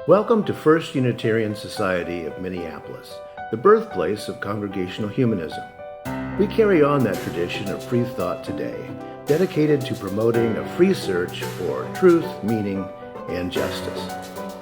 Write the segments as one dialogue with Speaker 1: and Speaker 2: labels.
Speaker 1: Welcome to First Unitarian Society of Minneapolis, the birthplace of congregational humanism. We carry on that tradition of free thought today, dedicated to promoting a free search for truth, meaning, and justice.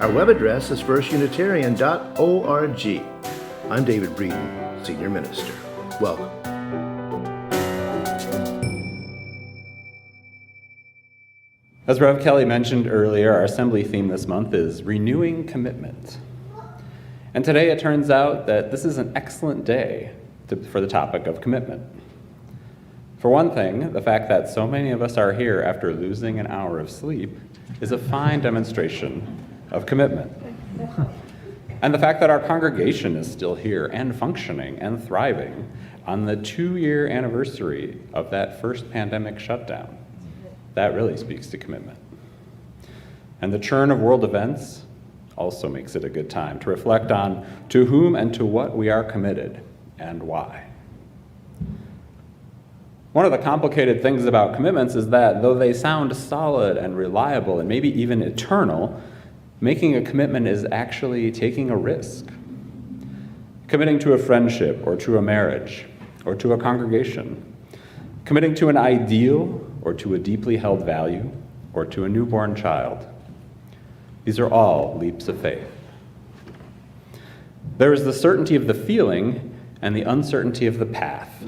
Speaker 1: Our web address is firstunitarian.org. I'm David Breeden, Senior Minister. Welcome.
Speaker 2: As Rev Kelly mentioned earlier, our assembly theme this month is renewing commitment. And today it turns out that this is an excellent day for the topic of commitment. For one thing, the fact that so many of us are here after losing an hour of sleep is a fine demonstration of commitment. And the fact that our congregation is still here and functioning and thriving on the 2-year anniversary of that first pandemic shutdown. That really speaks to commitment. And the churn of world events also makes it a good time to reflect on to whom and to what we are committed and why. One of the complicated things about commitments is that though they sound solid and reliable and maybe even eternal, making a commitment is actually taking a risk. Committing to a friendship or to a marriage or to a congregation. Committing to an ideal or to a deeply held value, or to a newborn child. These are all leaps of faith. There is the certainty of the feeling and the uncertainty of the path.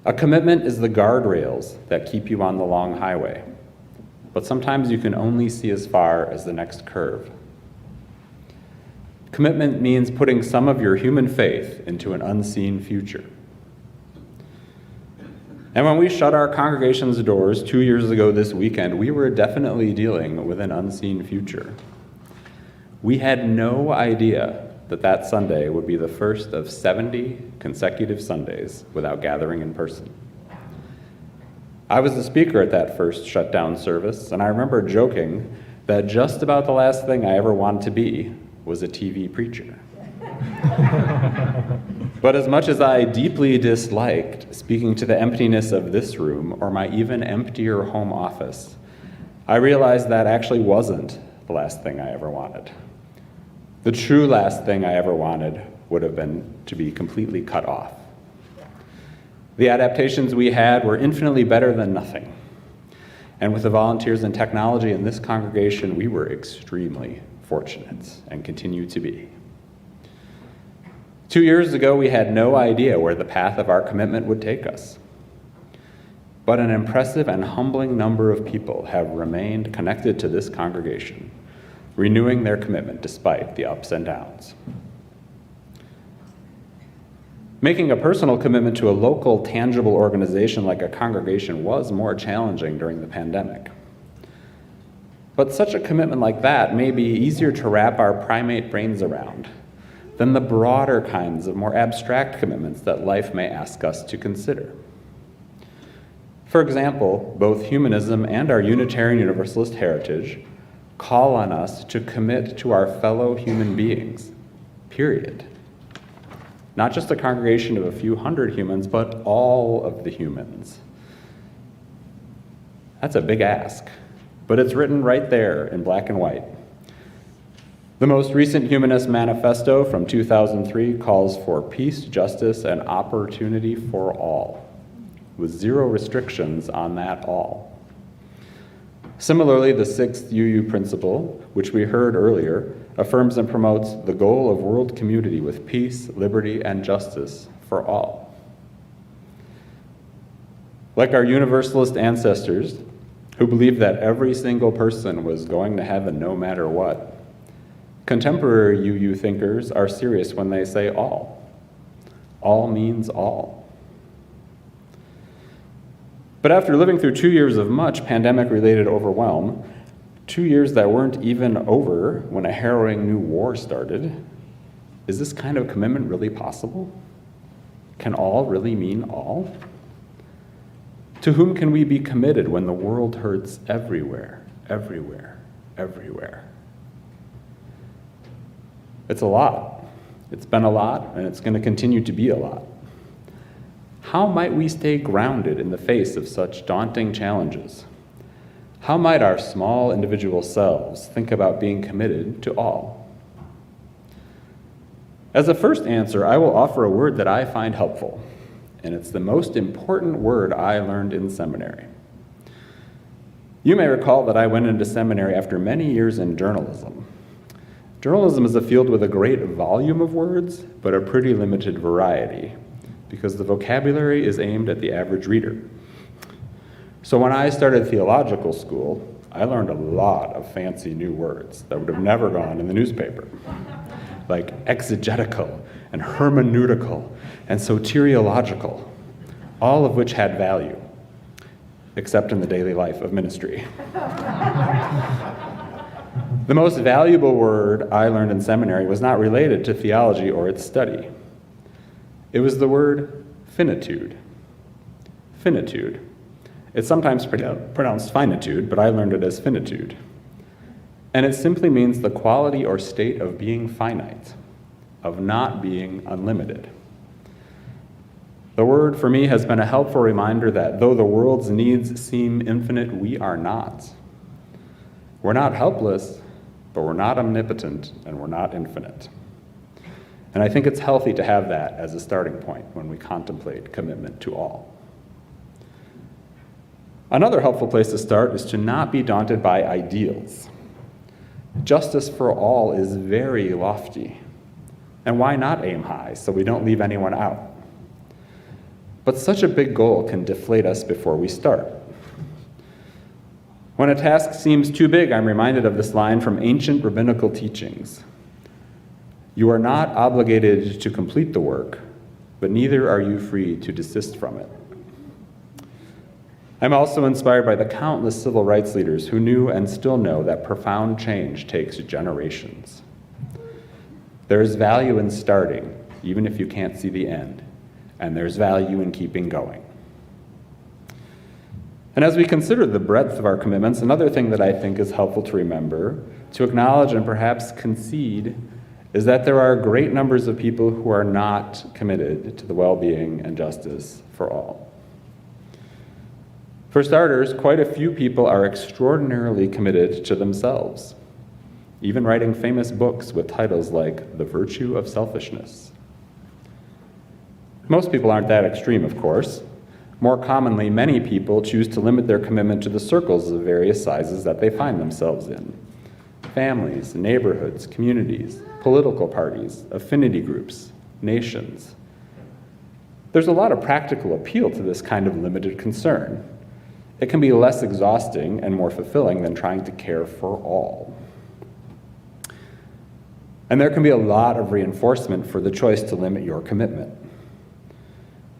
Speaker 2: A commitment is the guardrails that keep you on the long highway, but sometimes you can only see as far as the next curve. Commitment means putting some of your human faith into an unseen future. And when we shut our congregation's doors 2 years ago this weekend, we were definitely dealing with an unseen future. We had no idea that that Sunday would be the first of 70 consecutive Sundays without gathering in person. I was the speaker at that first shutdown service, and I remember joking that just about the last thing I ever wanted to be was a TV preacher. But as much as I deeply disliked speaking to the emptiness of this room or my even emptier home office, I realized that actually wasn't the last thing I ever wanted. The true last thing I ever wanted would have been to be completely cut off. The adaptations we had were infinitely better than nothing. And with the volunteers and technology in this congregation, we were extremely fortunate and continue to be. 2 years ago, we had no idea where the path of our commitment would take us. But an impressive and humbling number of people have remained connected to this congregation, renewing their commitment despite the ups and downs. Making a personal commitment to a local, tangible organization like a congregation was more challenging during the pandemic. But such a commitment like that may be easier to wrap our primate brains around than the broader kinds of more abstract commitments that life may ask us to consider. For example, both humanism and our Unitarian Universalist heritage call on us to commit to our fellow human beings, period. Not just a congregation of a few hundred humans, but all of the humans. That's a big ask, but it's written right there in black and white. The most recent Humanist Manifesto from 2003 calls for peace, justice, and opportunity for all, with zero restrictions on that all. Similarly, the 6th UU principle, which we heard earlier, affirms and promotes the goal of world community with peace, liberty, and justice for all. Like our Universalist ancestors, who believed that every single person was going to heaven no matter what, contemporary UU thinkers are serious when they say all. All means all. But after living through 2 years of much pandemic-related overwhelm, 2 years that weren't even over when a harrowing new war started, is this kind of commitment really possible? Can all really mean all? To whom can we be committed when the world hurts everywhere, everywhere, everywhere? It's a lot. It's been a lot, and it's going to continue to be a lot. How might we stay grounded in the face of such daunting challenges? How might our small individual selves think about being committed to all? As a first answer, I will offer a word that I find helpful, and it's the most important word I learned in seminary. You may recall that I went into seminary after many years in journalism. Journalism is a field with a great volume of words, but a pretty limited variety, because the vocabulary is aimed at the average reader. So when I started theological school, I learned a lot of fancy new words that would have never gone in the newspaper, like exegetical and hermeneutical and soteriological, all of which had value, except in the daily life of ministry. The most valuable word I learned in seminary was not related to theology or its study. It was the word finitude. Finitude. It's sometimes pronounced finitude, but I learned it as finitude. And it simply means the quality or state of being finite, of not being unlimited. The word for me has been a helpful reminder that though the world's needs seem infinite, we are not. We're not helpless, but we're not omnipotent, and we're not infinite. And I think it's healthy to have that as a starting point when we contemplate commitment to all. Another helpful place to start is to not be daunted by ideals. Justice for all is very lofty. And why not aim high so we don't leave anyone out? But such a big goal can deflate us before we start. When a task seems too big, I'm reminded of this line from ancient rabbinical teachings. You are not obligated to complete the work, but neither are you free to desist from it. I'm also inspired by the countless civil rights leaders who knew and still know that profound change takes generations. There is value in starting, even if you can't see the end, and there's value in keeping going. And as we consider the breadth of our commitments, another thing that I think is helpful to remember, to acknowledge and perhaps concede, is that there are great numbers of people who are not committed to the well-being and justice for all. For starters, quite a few people are extraordinarily committed to themselves, even writing famous books with titles like The Virtue of Selfishness. Most people aren't that extreme, of course. More commonly, many people choose to limit their commitment to the circles of various sizes that they find themselves in. Families, neighborhoods, communities, political parties, affinity groups, nations. There's a lot of practical appeal to this kind of limited concern. It can be less exhausting and more fulfilling than trying to care for all. And there can be a lot of reinforcement for the choice to limit your commitment.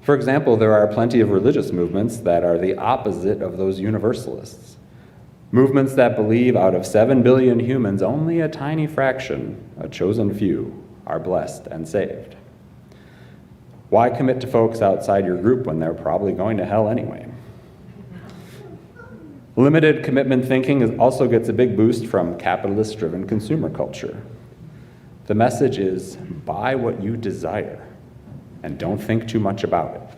Speaker 2: For example, there are plenty of religious movements that are the opposite of those universalists. Movements that believe out of 7 billion humans, only a tiny fraction, a chosen few, are blessed and saved. Why commit to folks outside your group when they're probably going to hell anyway? Limited commitment thinking also gets a big boost from capitalist-driven consumer culture. The message is, buy what you desire. And don't think too much about it.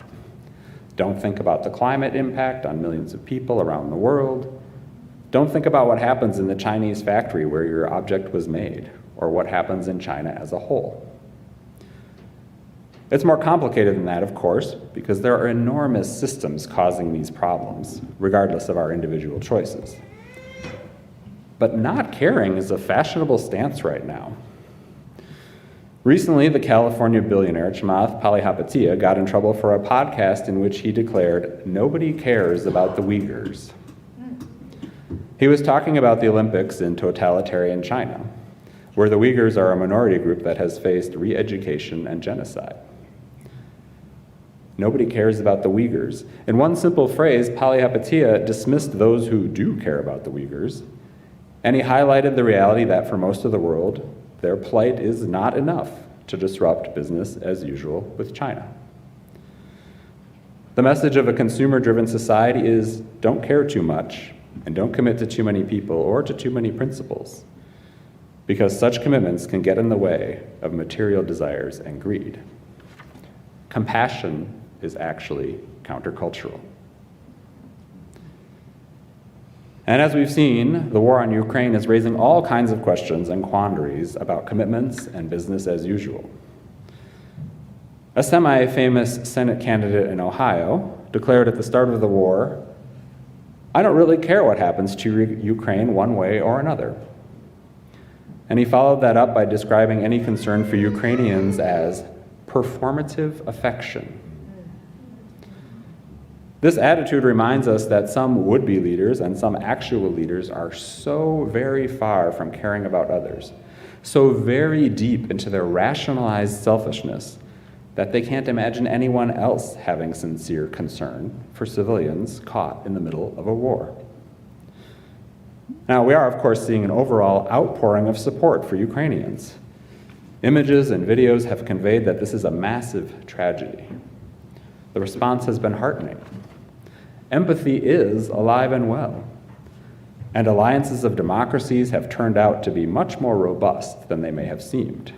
Speaker 2: Don't think about the climate impact on millions of people around the world. Don't think about what happens in the Chinese factory where your object was made, or what happens in China as a whole. It's more complicated than that, of course, because there are enormous systems causing these problems, regardless of our individual choices. But not caring is a fashionable stance right now. Recently, the California billionaire Chamath Palihapitiya got in trouble for a podcast in which he declared, "Nobody cares about the Uyghurs." He was talking about the Olympics in totalitarian China, where the Uyghurs are a minority group that has faced re-education and genocide. Nobody cares about the Uyghurs. In one simple phrase, Palihapitiya dismissed those who do care about the Uyghurs, and he highlighted the reality that for most of the world, their plight is not enough to disrupt business as usual with China. The message of a consumer-driven society is don't care too much and don't commit to too many people or to too many principles, because such commitments can get in the way of material desires and greed. Compassion is actually countercultural. And as we've seen, the war on Ukraine is raising all kinds of questions and quandaries about commitments and business as usual. A semi-famous Senate candidate in Ohio declared at the start of the war, "I don't really care what happens to Ukraine one way or another." And he followed that up by describing any concern for Ukrainians as performative affection. This attitude reminds us that some would-be leaders and some actual leaders are so very far from caring about others, so very deep into their rationalized selfishness that they can't imagine anyone else having sincere concern for civilians caught in the middle of a war. Now, we are, of course, seeing an overall outpouring of support for Ukrainians. Images and videos have conveyed that this is a massive tragedy. The response has been heartening. Empathy is alive and well, and alliances of democracies have turned out to be much more robust than they may have seemed.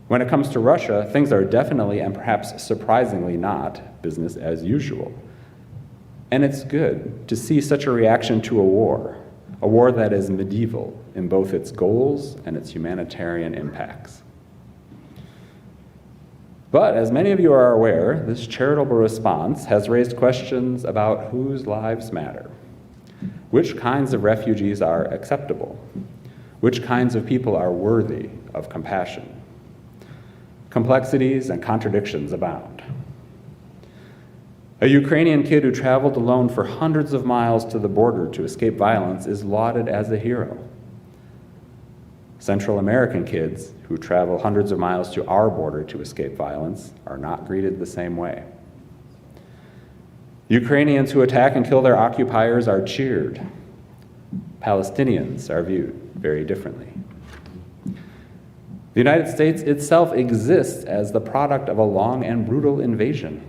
Speaker 2: When it comes to Russia, things are definitely and perhaps surprisingly not business as usual. And it's good to see such a reaction to a war that is medieval in both its goals and its humanitarian impacts. But as many of you are aware, this charitable response has raised questions about whose lives matter, which kinds of refugees are acceptable, which kinds of people are worthy of compassion. Complexities and contradictions abound. A Ukrainian kid who traveled alone for hundreds of miles to the border to escape violence is lauded as a hero. Central American kids who travel hundreds of miles to our border to escape violence are not greeted the same way. Ukrainians who attack and kill their occupiers are cheered. Palestinians are viewed very differently. The United States itself exists as the product of a long and brutal invasion.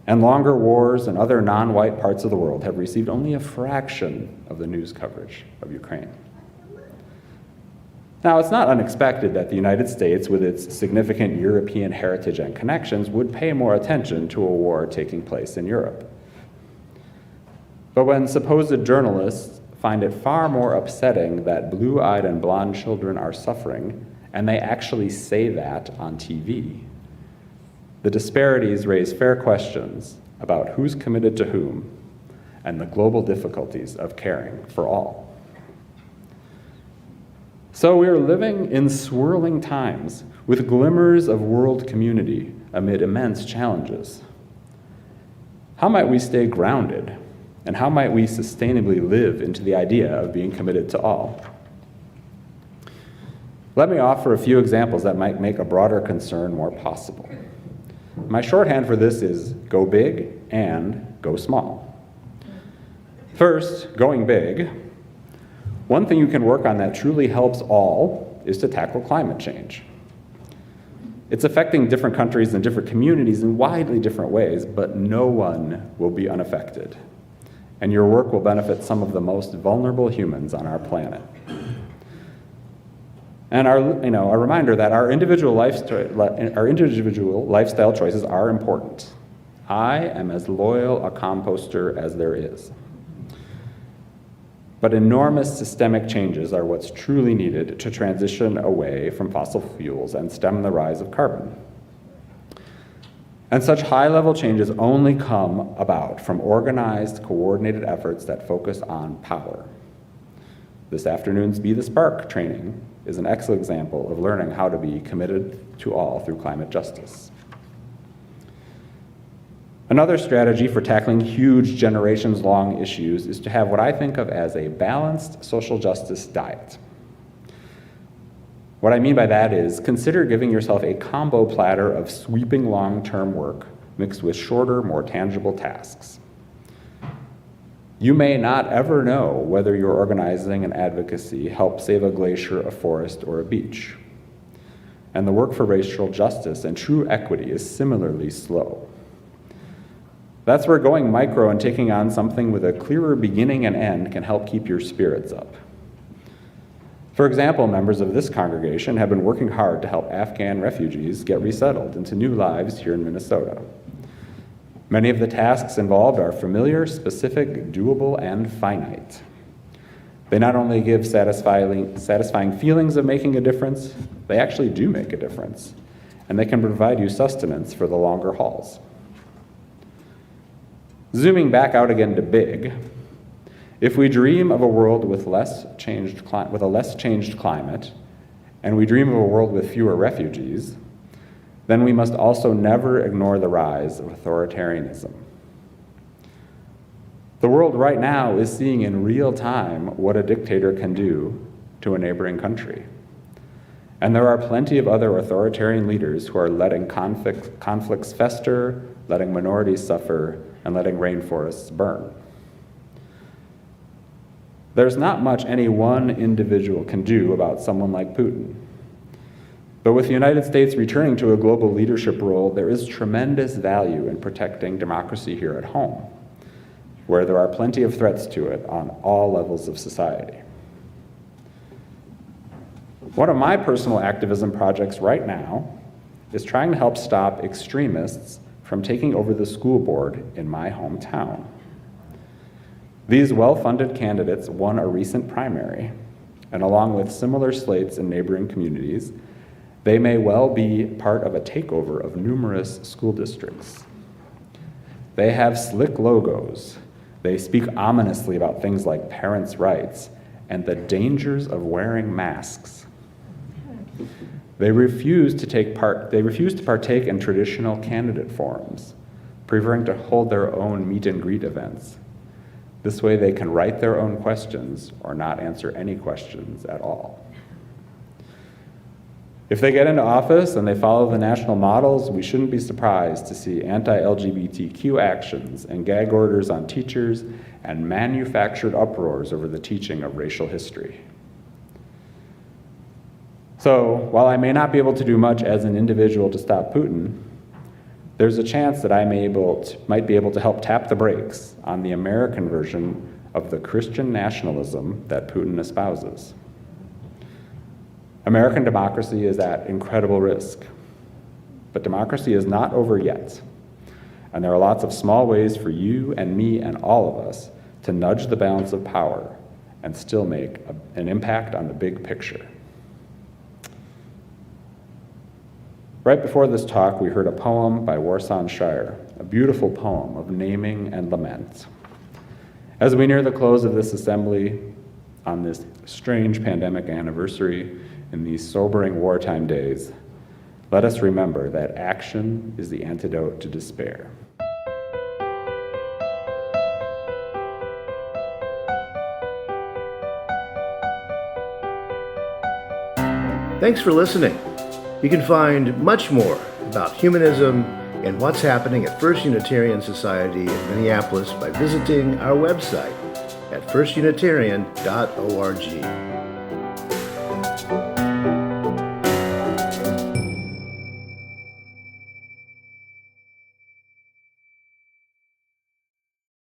Speaker 2: And longer wars in other non-white parts of the world have received only a fraction of the news coverage of Ukraine. Now, it's not unexpected that the United States, with its significant European heritage and connections, would pay more attention to a war taking place in Europe. But when supposed journalists find it far more upsetting that blue-eyed and blonde children are suffering, and they actually say that on TV, the disparities raise fair questions about who's committed to whom and the global difficulties of caring for all. So we are living in swirling times with glimmers of world community amid immense challenges. How might we stay grounded, and how might we sustainably live into the idea of being committed to all? Let me offer a few examples that might make a broader concern more possible. My shorthand for this is go big and go small. First, going big. One thing you can work on that truly helps all is to tackle climate change. It's affecting different countries and different communities in widely different ways, but no one will be unaffected. And your work will benefit some of the most vulnerable humans on our planet. And a reminder that our individual lifestyle choices are important. I am as loyal a composter as there is. But enormous systemic changes are what's truly needed to transition away from fossil fuels and stem the rise of carbon. And such high-level changes only come about from organized, coordinated efforts that focus on power. This afternoon's Be the Spark training is an excellent example of learning how to be committed to all through climate justice. Another strategy for tackling huge generations-long issues is to have what I think of as a balanced social justice diet. What I mean by that is consider giving yourself a combo platter of sweeping long-term work mixed with shorter, more tangible tasks. You may not ever know whether your organizing and advocacy help save a glacier, a forest, or a beach. And the work for racial justice and true equity is similarly slow. That's where going micro and taking on something with a clearer beginning and end can help keep your spirits up. For example, members of this congregation have been working hard to help Afghan refugees get resettled into new lives here in Minnesota. Many of the tasks involved are familiar, specific, doable, and finite. They not only give satisfying feelings of making a difference, they actually do make a difference, and they can provide you sustenance for the longer hauls. Zooming back out again to big, if we dream of a world with a less changed climate, and we dream of a world with fewer refugees, then we must also never ignore the rise of authoritarianism. The world right now is seeing in real time what a dictator can do to a neighboring country. And there are plenty of other authoritarian leaders who are letting conflicts fester, letting minorities suffer, and letting rainforests burn. There's not much any one individual can do about someone like Putin. But with the United States returning to a global leadership role, there is tremendous value in protecting democracy here at home, where there are plenty of threats to it on all levels of society. One of my personal activism projects right now is trying to help stop extremists from taking over the school board in my hometown. These well-funded candidates won a recent primary, and along with similar slates in neighboring communities, they may well be part of a takeover of numerous school districts. They have slick logos. They speak ominously about things like parents' rights and the dangers of wearing masks. They refuse to partake in traditional candidate forums, preferring to hold their own meet and greet events. This way they can write their own questions or not answer any questions at all. If they get into office and they follow the national models, we shouldn't be surprised to see anti-LGBTQ actions and gag orders on teachers and manufactured uproars over the teaching of racial history. So, while I may not be able to do much as an individual to stop Putin, there's a chance that I might be able to help tap the brakes on the American version of the Christian nationalism that Putin espouses. American democracy is at incredible risk, but democracy is not over yet, and there are lots of small ways for you and me and all of us to nudge the balance of power and still make an impact on the big picture. Right before this talk, we heard a poem by Warsan Shire, a beautiful poem of naming and lament. As we near the close of this assembly, on this strange pandemic anniversary, in these sobering wartime days, let us remember that action is the antidote to despair.
Speaker 1: Thanks for listening. You can find much more about humanism and what's happening at First Unitarian Society in Minneapolis by visiting our website at firstunitarian.org.